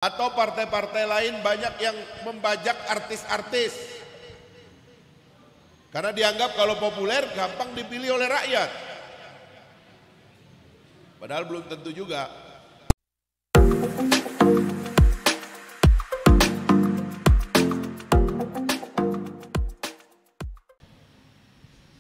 Atau partai-partai lain banyak yang membajak artis-artis. Karena dianggap kalau populer gampang dipilih oleh rakyat. Padahal belum tentu juga.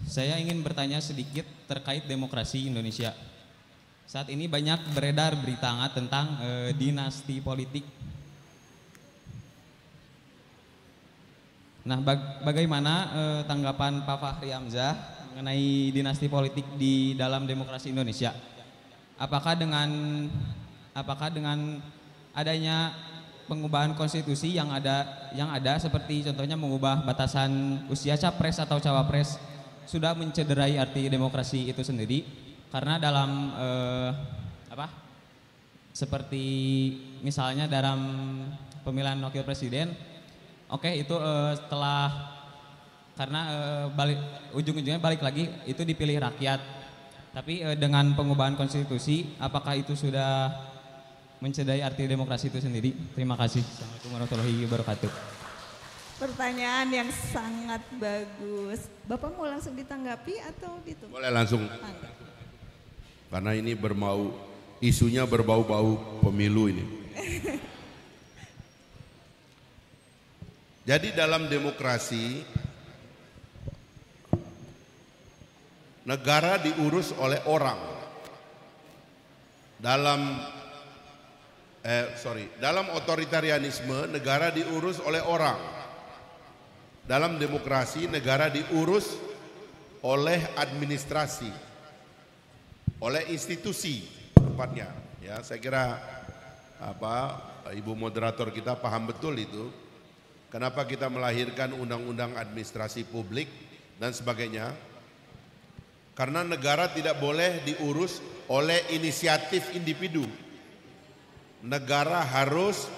Saya ingin bertanya sedikit terkait demokrasi Indonesia. Saat ini banyak beredar berita hangat tentang dinasti politik. Nah, bagaimana tanggapan Pak Fahri Hamzah mengenai dinasti politik di dalam demokrasi Indonesia? Apakah dengan adanya pengubahan konstitusi yang ada seperti contohnya mengubah batasan usia capres atau cawapres sudah mencederai arti demokrasi itu sendiri? Karena dalam seperti misalnya dalam pemilihan wakil presiden, itu setelah karena ujung-ujungnya balik lagi itu dipilih rakyat. Tapi dengan pengubahan konstitusi, apakah itu sudah mencederai arti demokrasi itu sendiri? Terima kasih. Assalamualaikum warahmatullahi wabarakatuh. Pertanyaan yang sangat bagus. Bapak mau langsung ditanggapi atau ditunggu? Boleh langsung. Karena ini isunya berbau-bau pemilu ini. Jadi dalam demokrasi, negara diurus oleh orang. Dalam otoritarianisme, negara diurus oleh orang. Dalam demokrasi, negara diurus oleh administrasi, oleh institusi tepatnya. Ya, saya kira Ibu moderator kita paham betul itu. Kenapa kita melahirkan undang-undang administrasi publik dan sebagainya? Karena negara tidak boleh diurus oleh inisiatif individu. Negara harus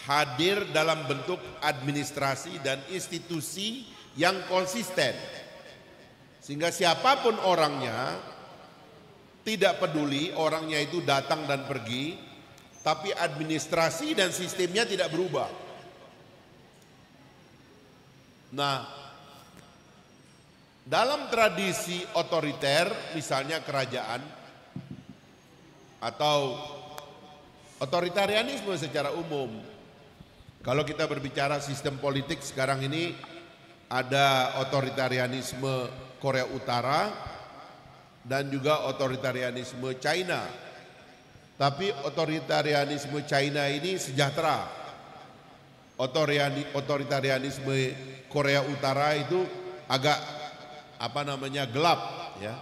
hadir dalam bentuk administrasi dan institusi yang konsisten. Sehingga siapapun orangnya, tidak peduli orangnya itu datang dan pergi, tapi administrasi dan sistemnya tidak berubah. Nah, dalam tradisi otoriter, misalnya kerajaan atau otoritarianisme secara umum, kalau kita berbicara sistem politik sekarang ini ada otoritarianisme Korea Utara dan juga otoritarianisme China. Tapi otoritarianisme China ini sejahtera. Otoritarianisme Korea Utara itu agak gelap ya.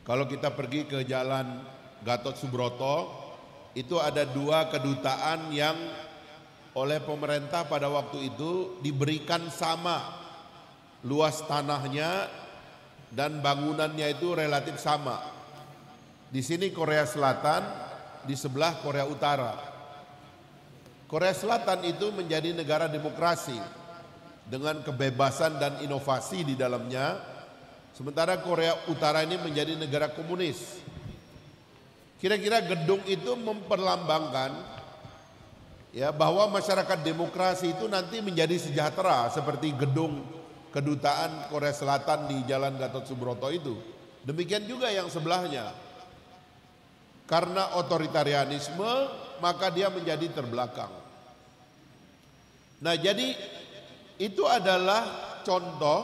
Kalau kita pergi ke jalan Gatot Subroto, itu ada 2 kedutaan yang oleh pemerintah pada waktu itu diberikan sama luas tanahnya dan bangunannya itu relatif sama. Di sini Korea Selatan, di sebelah Korea Utara. Korea Selatan itu menjadi negara demokrasi dengan kebebasan dan inovasi di dalamnya. Sementara Korea Utara ini menjadi negara komunis. Kira-kira gedung itu memperlambangkan ya bahwa masyarakat demokrasi itu nanti menjadi sejahtera seperti gedung kedutaan Korea Selatan di Jalan Gatot Subroto itu. Demikian juga yang sebelahnya. Karena otoritarianisme, maka dia menjadi terbelakang. Nah, jadi itu adalah contoh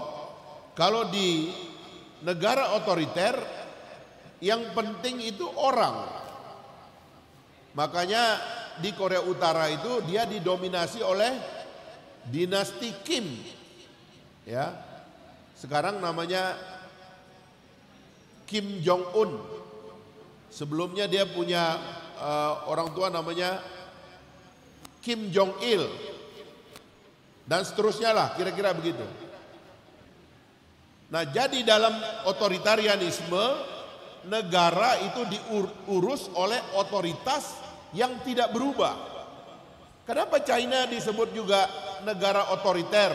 kalau di negara otoriter yang penting itu orang. Makanya di Korea Utara itu dia didominasi oleh dinasti Kim. Ya, sekarang namanya Kim Jong Un. Sebelumnya dia punya orang tua namanya Kim Jong Il, dan seterusnya lah, kira-kira begitu. Nah, jadi dalam otoritarianisme, negara itu diurus oleh otoritas yang tidak berubah. Kenapa China disebut juga negara otoriter?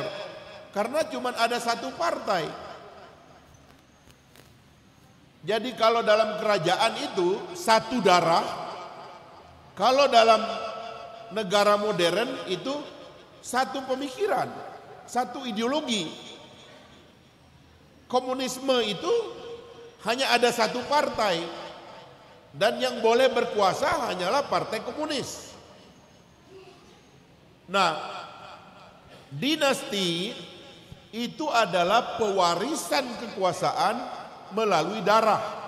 Karena cuma ada satu partai. Jadi kalau dalam kerajaan itu satu darah, Kalau dalam negara modern itu satu pemikiran, satu ideologi. Komunisme itu hanya ada satu partai dan yang boleh berkuasa hanyalah partai komunis. Nah, dinasti itu adalah pewarisan kekuasaan melalui darah.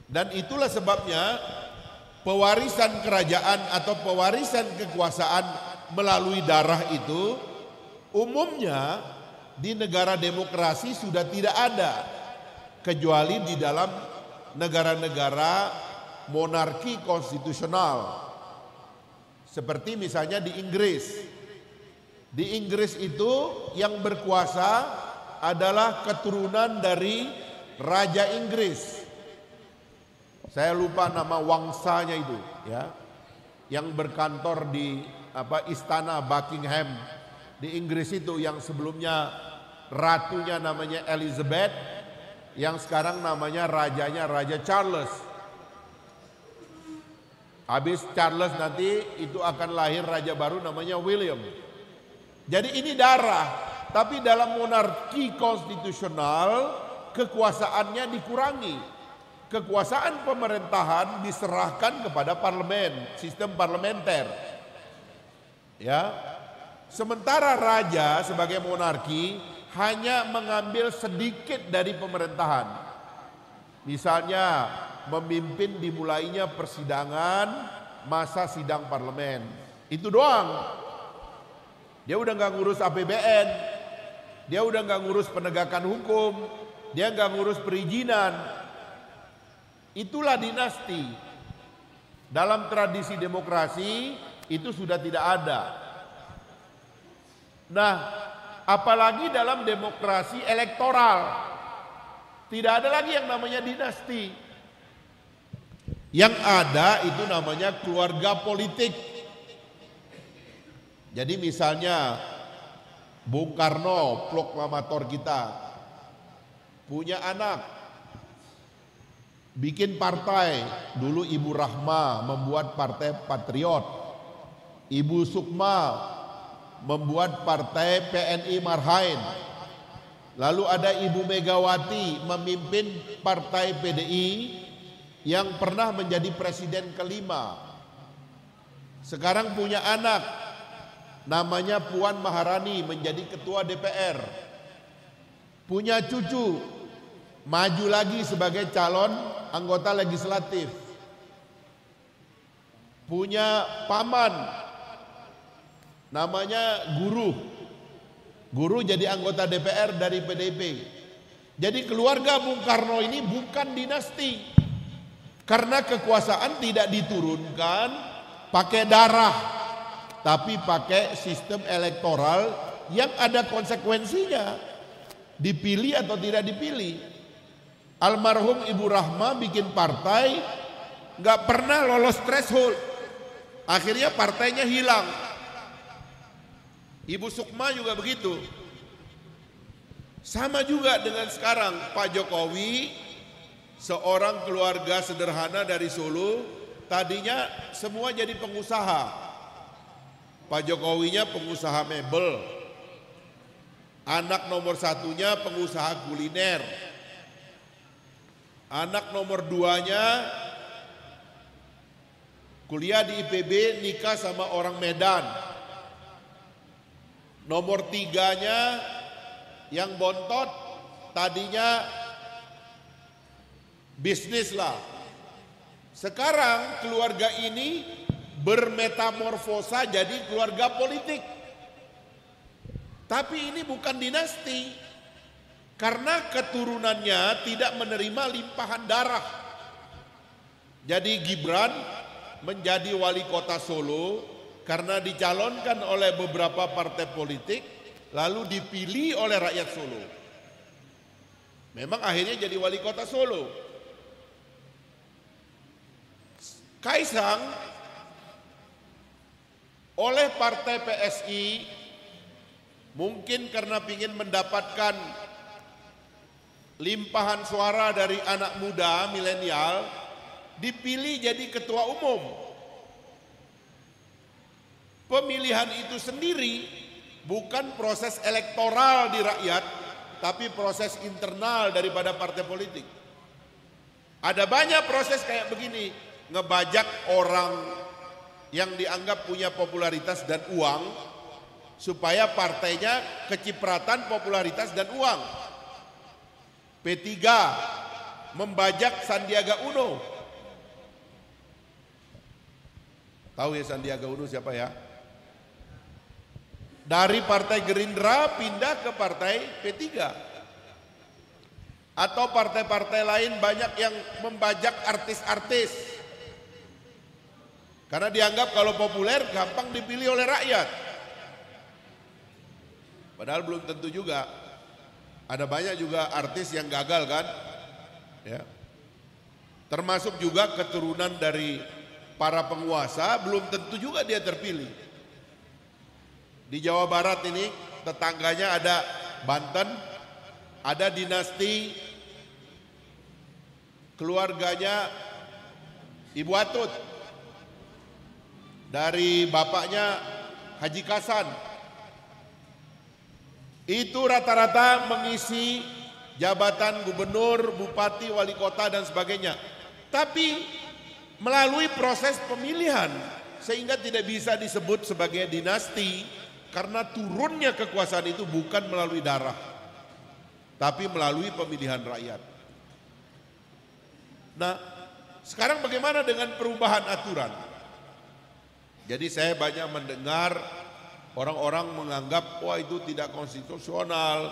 Dan itulah sebabnya pewarisan kerajaan atau pewarisan kekuasaan melalui darah itu umumnya di negara demokrasi sudah tidak ada, kecuali di dalam negara-negara monarki konstitusional. Seperti misalnya di Inggris. Di Inggris itu yang berkuasa adalah keturunan dari Raja Inggris. Saya lupa nama wangsanya itu, ya. Yang berkantor di istana Buckingham di Inggris itu, yang sebelumnya ratunya namanya Elizabeth, yang sekarang namanya rajanya Raja Charles. Habis Charles nanti itu akan lahir raja baru namanya William. Jadi ini darah, tapi dalam monarki konstitusional kekuasaannya dikurangi. Kekuasaan pemerintahan diserahkan kepada parlemen, sistem parlementer. Ya. Sementara raja sebagai monarki hanya mengambil sedikit dari pemerintahan. Misalnya memimpin dimulainya persidangan, masa sidang parlemen. Itu doang. Dia udah nggak ngurus APBN, dia udah nggak ngurus penegakan hukum, dia nggak ngurus perizinan. Itulah dinasti. Dalam tradisi demokrasi itu sudah tidak ada. Nah, apalagi dalam demokrasi elektoral, tidak ada lagi yang namanya dinasti. Yang ada itu namanya keluarga politik. Jadi misalnya Bung Karno, proklamator kita, punya anak, bikin partai. Dulu Ibu Rahma membuat partai Patriot, Ibu Sukma membuat partai PNI Marhain, lalu ada Ibu Megawati memimpin partai PDI yang pernah menjadi presiden kelima. Sekarang punya anak namanya Puan Maharani menjadi ketua DPR. Punya cucu maju lagi sebagai calon anggota legislatif. Punya paman namanya Guru jadi anggota DPR dari PDIP. Jadi keluarga Bung Karno ini bukan dinasti. Karena kekuasaan tidak diturunkan pakai darah, tapi pakai sistem elektoral yang ada konsekuensinya, dipilih atau tidak dipilih. Almarhum Ibu Rahma bikin partai, nggak pernah lolos threshold, akhirnya partainya hilang. Ibu Sukma juga begitu. Sama juga dengan sekarang Pak Jokowi, seorang keluarga sederhana dari Solo, tadinya semua jadi pengusaha. Pak Jokowinya pengusaha mebel, anak nomor satunya pengusaha kuliner, anak nomor duanya kuliah di IPB, nikah sama orang Medan, nomor tiganya yang bontot tadinya bisnis lah. Sekarang keluarga ini bermetamorfosa jadi keluarga politik. Tapi ini bukan dinasti. Karena keturunannya tidak menerima limpahan darah. Jadi Gibran menjadi wali kota Solo karena dicalonkan oleh beberapa partai politik, lalu dipilih oleh rakyat Solo. Memang akhirnya jadi wali kota Solo. Kaisang oleh partai PSI mungkin karena ingin mendapatkan limpahan suara dari anak muda milenial, dipilih jadi ketua umum. Pemilihan itu sendiri bukan proses elektoral di rakyat, tapi proses internal daripada partai politik. Ada banyak proses kayak begini, ngebajak orang yang dianggap punya popularitas dan uang, supaya partainya kecipratan popularitas dan uang. P3 membajak Sandiaga Uno. Tahu ya Sandiaga Uno siapa ya? Dari Partai Gerindra pindah ke Partai P3. Atau partai-partai lain banyak yang membajak artis-artis. Karena dianggap kalau populer gampang dipilih oleh rakyat. Padahal belum tentu juga. Ada banyak juga artis yang gagal kan? Ya. Termasuk juga keturunan dari para penguasa, belum tentu juga dia terpilih. Di Jawa Barat ini tetangganya ada Banten, ada dinasti keluarganya Ibu Atut, dari bapaknya Haji Kasan. Itu rata-rata mengisi jabatan gubernur, bupati, wali kota dan sebagainya. Tapi melalui proses pemilihan, sehingga tidak bisa disebut sebagai dinasti. Karena turunnya kekuasaan itu bukan melalui darah, tapi melalui pemilihan rakyat. Nah, sekarang bagaimana dengan perubahan aturan? Jadi saya banyak mendengar orang-orang menganggap, wah itu tidak konstitusional,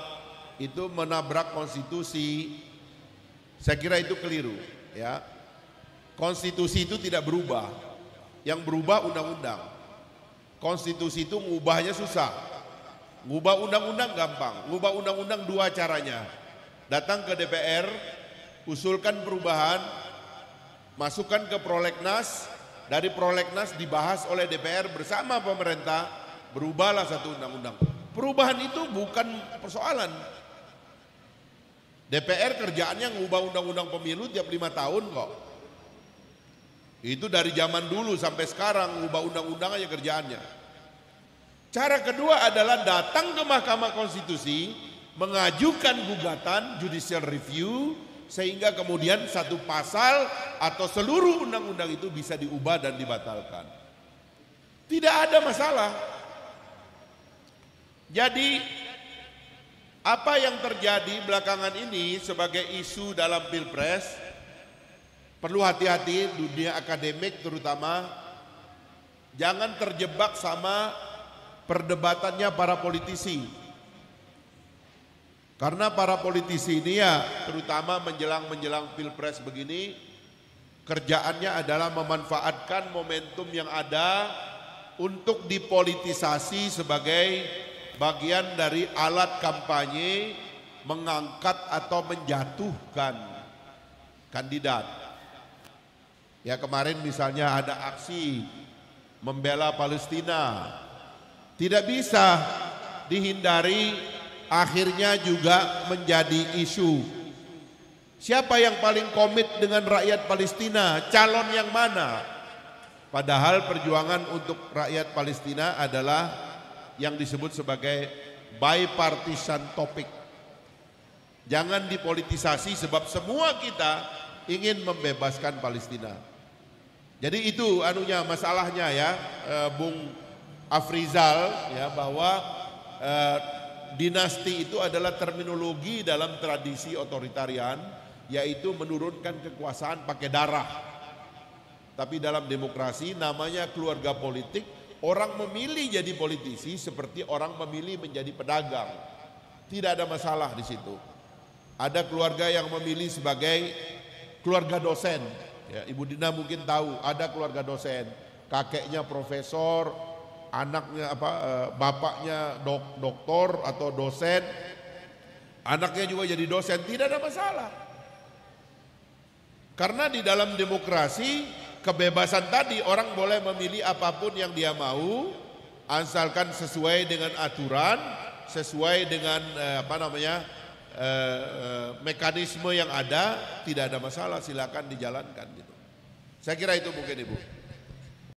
itu menabrak konstitusi. Saya kira itu keliru, ya. Konstitusi itu tidak berubah, yang berubah undang-undang. Konstitusi itu ngubahnya susah, ngubah undang-undang gampang. Ngubah undang-undang dua caranya: datang ke DPR, usulkan perubahan, masukkan ke prolegnas, dari prolegnas dibahas oleh DPR bersama pemerintah, berubahlah satu undang-undang. Perubahan itu bukan persoalan. DPR kerjaannya ngubah undang-undang pemilu tiap 5 tahun kok. Itu dari zaman dulu sampai sekarang, ngubah undang-undang aja kerjaannya. Cara kedua adalah datang ke Mahkamah Konstitusi, mengajukan gugatan judicial review, sehingga kemudian satu pasal atau seluruh undang-undang itu bisa diubah dan dibatalkan. Tidak ada masalah. Jadi apa yang terjadi belakangan ini sebagai isu dalam Pilpres, perlu hati-hati dunia akademik terutama, jangan terjebak sama perdebatannya para politisi. Karena para politisi ini ya terutama menjelang Pilpres begini, kerjaannya adalah memanfaatkan momentum yang ada untuk dipolitisasi sebagai bagian dari alat kampanye, mengangkat atau menjatuhkan kandidat. Ya kemarin misalnya ada aksi membela Palestina, tidak bisa dihindari, akhirnya juga menjadi isu. Siapa yang paling komit dengan rakyat Palestina? Calon yang mana? Padahal perjuangan untuk rakyat Palestina adalah yang disebut sebagai bipartisan topic. Jangan dipolitisasi sebab semua kita ingin membebaskan Palestina. Jadi itu masalahnya ya, Bung Afrizal ya, bahwa dinasti itu adalah terminologi dalam tradisi otoritarian, yaitu menurunkan kekuasaan pakai darah. Tapi dalam demokrasi namanya keluarga politik, orang memilih jadi politisi seperti orang memilih menjadi pedagang. Tidak ada masalah di situ. Ada keluarga yang memilih sebagai keluarga dosen. Ya, Ibu Dina mungkin tahu, ada keluarga dosen, kakeknya profesor, anaknya bapaknya doktor atau dosen, anaknya juga jadi dosen, tidak ada masalah. Karena di dalam demokrasi kebebasan tadi, orang boleh memilih apapun yang dia mau, asalkan sesuai dengan aturan, sesuai dengan mekanisme yang ada, tidak ada masalah, silakan dijalankan gitu. Saya kira itu mungkin Ibu.